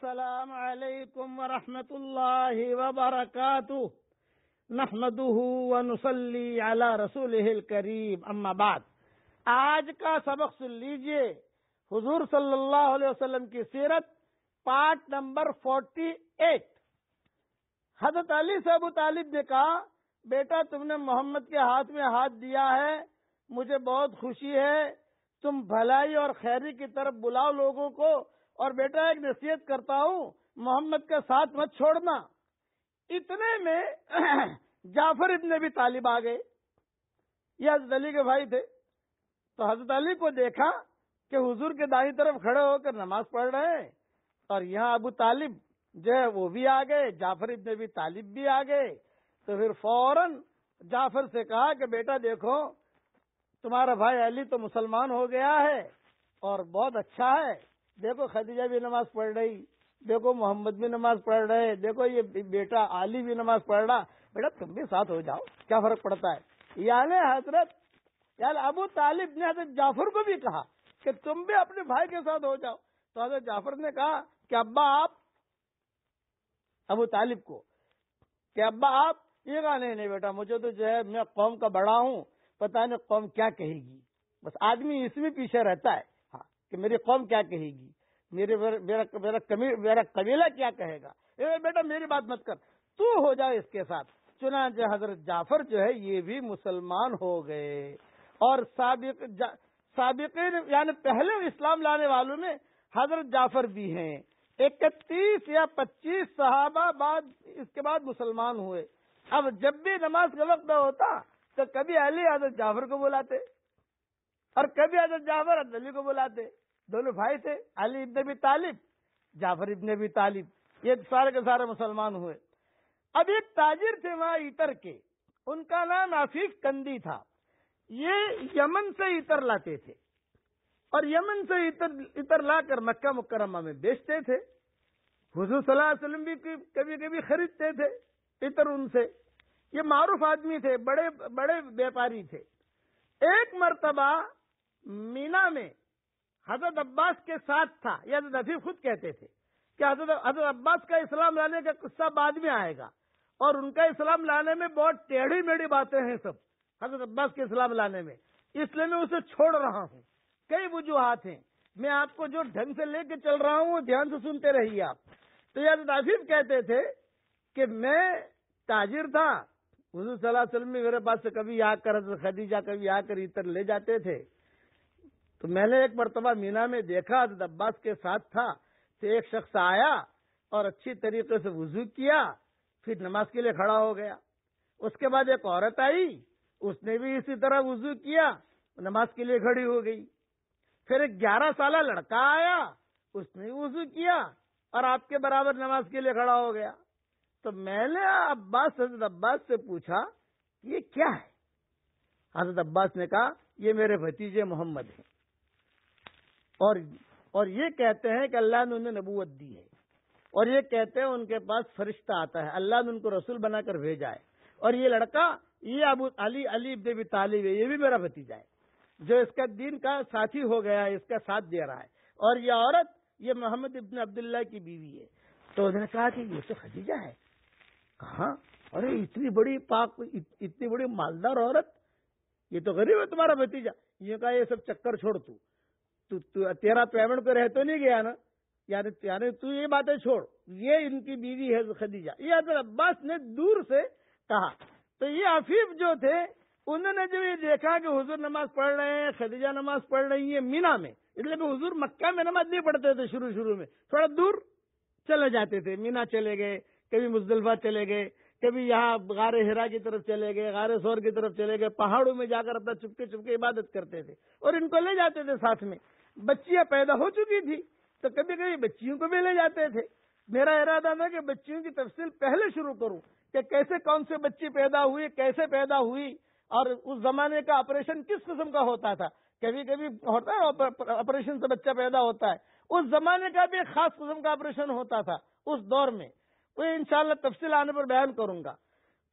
السلام علیکم ورحمۃ اللہ وبرکاتہ نحمده ونصلی علی رسولہ الکریم اما بعد. آج کا سبق سن لیجئے. حضور صلی اللہ علیہ وسلم کی سیرت پارٹ نمبر 48. حضرت علی سے ابو طالب نے کہا، بیٹا تم نے محمد کے ہاتھ میں ہاتھ دیا ہے، مجھے بہت خوشی ہے. تم بھلائی اور خیری کی طرف بلاؤ لوگوں کو، اور بیٹا ایک نصیحت کرتا ہوں، محمد کا ساتھ مت چھوڑنا. اتنے میں جعفر ابن ابی طالب آ گئے. یہ حضرت علی کے بھائی تھے. تو حضرت علی کو دیکھا کہ حضور کے دائیں طرف کھڑے ہو کر نماز پڑھ رہے ہیں، اور یہاں ابو طالب جو ہے وہ بھی آ گئے، جعفر ابن ابی طالب بھی آ گئے. تو پھر فوراً جعفر سے کہا کہ بیٹا دیکھو، تمہارا بھائی علی تو مسلمان ہو گیا ہے اور بہت اچھا ہے. دیکھو خدیجہ بھی نماز پڑھ رہی، دیکھو محمد بھی نماز پڑھ رہے، دیکھو یہ بیٹا علی بھی نماز پڑھ رہا، بیٹا تم بھی ساتھ ہو جاؤ، کیا فرق پڑتا ہے. یعنی ابو طالب نے حضرت جعفر کو بھی کہا کہ تم بھی اپنے بھائی کے ساتھ ہو جاؤ. تو حضرت جعفر نے کہا کہ ابا آپ، ابو طالب کو کہ ابا آپ، یہ کہا نہیں بیٹا، مجھے تو جو ہے میں قوم کا بڑا ہوں، پتہ نہیں قوم کیا کہے گی. بس آدمی اس میں پیچھے رہتا ہے کہ میری قوم کیا کہے گی، میرا قبیلہ کیا کہے گا. بیٹا میری بات مت کر، تو ہو جائے اس کے ساتھ. چنانچہ حضرت جعفر جو ہے یہ بھی مسلمان ہو گئے. اور سابقین یعنی پہلے اسلام لانے والوں میں حضرت جعفر بھی ہیں. 31 یا 25 صحابہ اس کے بعد مسلمان ہوئے. اب جب بھی نماز کا وقت ہوتا تو کبھی علی حضرت جعفر کو بلاتے اور کبھی حضرت جعفر حضرت علی کو بلاتے. دونوں بھائی تھے، علی ابن ابی طالب، جعفر ابن ابی طالب. یہ سارے کے سارے مسلمان ہوئے. اب ایک تاجر تھے وہاں عطر کے، ان کا نام عفیف کندی تھا. یہ یمن سے عطر لاتے تھے اور یمن سے عطر لا کر مکہ مکرمہ میں بیچتے تھے. حضور صلی اللہ علیہ وسلم بھی کبھی کبھی خریدتے تھے عطر ان سے. یہ معروف آدمی تھے، بڑے بڑے بیپاری تھے. ایک مرتبہ مینا میں حضرت عباس کے ساتھ تھا. یہ حضرت عفیف خود کہتے تھے کہ حضرت عباس کا اسلام لانے کا قصہ بعد میں آئے گا، اور ان کا اسلام لانے میں بہت ٹیڑھی میڑھی باتیں ہیں سب حضرت عباس کے اسلام لانے میں، اس لیے میں اسے چھوڑ رہا ہوں. کئی وجوہات ہیں، میں آپ کو جو ڈھنگ سے لے کے چل رہا ہوں وہ دھیان سے سنتے رہیے آپ. تو یہ حضرت عفیف کہتے تھے کہ میں تاجر تھا، حضور صلی اللہ علیہ وسلم میرے پاس سے کبھی آ کر حضرت خدیجہ کبھی آ کر عطر لے جاتے تھے. تو میں نے ایک مرتبہ مینا میں دیکھا، حضرت عباس کے ساتھ تھا، تو ایک شخص آیا اور اچھی طریقے سے وضو کیا، پھر نماز کے لیے کھڑا ہو گیا. اس کے بعد ایک عورت آئی، اس نے بھی اسی طرح وضو کیا، نماز کے لیے کھڑی ہو گئی. پھر ایک 11 سالہ لڑکا آیا، اس نے وضو کیا اور آپ کے برابر نماز کے لیے کھڑا ہو گیا. تو میں نے حضرت عباس سے پوچھا یہ کیا ہے؟ حضرت عباس نے کہا یہ میرے بھتیجے محمد ہیں، اور یہ کہتے ہیں کہ اللہ نے انہیں نبوت دی ہے، اور یہ کہتے ہیں ان کے پاس فرشتہ آتا ہے، اللہ نے ان کو رسول بنا کر بھیجا ہے. اور یہ لڑکا یہ علی ابن ابی طالب ہے، یہ بھی میرا بھتیجا ہے جو اس کا دین کا ساتھی ہو گیا ہے، اس کا ساتھ دے رہا ہے. اور یہ عورت یہ محمد ابن عبداللہ کی بیوی ہے. تو انہوں نے کہا کہ یہ تو خدیجہ ہے. کہاں؟ ارے اتنی بڑی پاک، اتنی بڑی مالدار عورت، یہ تو غریب ہے تمہارا بھتیجا. یہ کہا یہ سب چکر چھوڑ، تیرا پیمنٹ پہ رہ تو نہیں گیا نا، یعنی تو یہ باتیں چھوڑ، یہ ان کی بیوی ہے خدیجہ. یہ حضرت عباس نے دور سے کہا. تو یہ عفیف جو تھے انہوں نے جب یہ دیکھا کہ حضور نماز پڑھ رہے ہیں، خدیجہ نماز پڑھ رہی ہے مینا میں، اس لیے کہ حضور مکہ میں نماز نہیں پڑھتے تھے شروع میں، تھوڑا دور چلے جاتے تھے، مینا چلے گئے، کبھی مزدلفہ چلے گئے، کبھی یہاں غار ہرا کی طرف چلے گئے، غار ثور کی طرف چلے گئے، پہاڑوں میں جا کر اپنا چپکے چپکے عبادت کرتے تھے، اور ان کو لے جاتے تھے ساتھ میں. بچیاں پیدا ہو چکی تھی تو کبھی کبھی بچیوں کو بھی لے جاتے تھے. میرا ارادہ تھا کہ بچیوں کی تفصیل پہلے شروع کروں کہ کیسے کون سے بچی پیدا ہوئی، کیسے پیدا ہوئی، اور اس زمانے کا آپریشن کس قسم کا ہوتا تھا. کبھی کبھی ہوتا ہے آپریشن سے بچہ پیدا ہوتا ہے، اس زمانے کا بھی ایک خاص قسم کا آپریشن ہوتا تھا اس دور میں. وہ انشاءاللہ تفصیل آنے پر بیان کروں گا.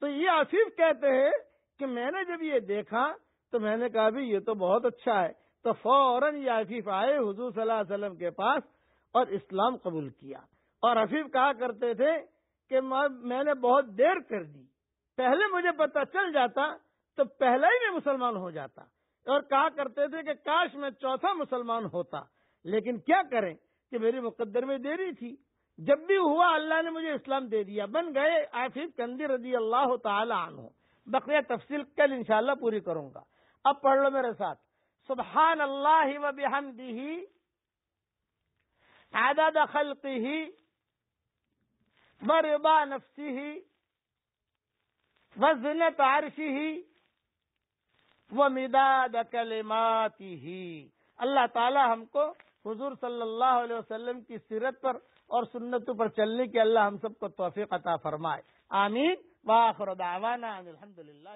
تو یہ عفیف کہتے ہیں کہ میں نے جب یہ دیکھا تو میں نے کہا بھی یہ تو بہت اچھا ہے. تو فوراً یہ عفیف آئے حضور صلی اللہ علیہ وسلم کے پاس اور اسلام قبول کیا. اور حفیظ کہا کرتے تھے کہ میں نے بہت دیر کر دی، پہلے مجھے پتہ چل جاتا تو پہلا ہی میں مسلمان ہو جاتا، اور کہا کرتے تھے کہ کاش میں چوتھا مسلمان ہوتا، لیکن کیا کریں کہ میری مقدر میں دیری تھی، جب بھی ہوا اللہ نے مجھے اسلام دے دیا، بن گئے عفیف کندی رضی اللہ تعالی عنہ۔ بقیہ تفصیل کل انشاءاللہ پوری کروں گا۔ اب پڑھ لو میرے ساتھ، سبحان اللہ و بحمدہ عدد خلقہ ورضا نفسہ وزنت عرشہ ومداد کلماتہ۔ اللہ تعالی ہم کو حضور صلی اللہ علیہ وسلم کی سیرت پر اور سنتوں پر چلنے کی اللہ ہم سب کو توفیق عطا فرمائے، آمین۔ وآخر دعوانا ان الحمدللہ۔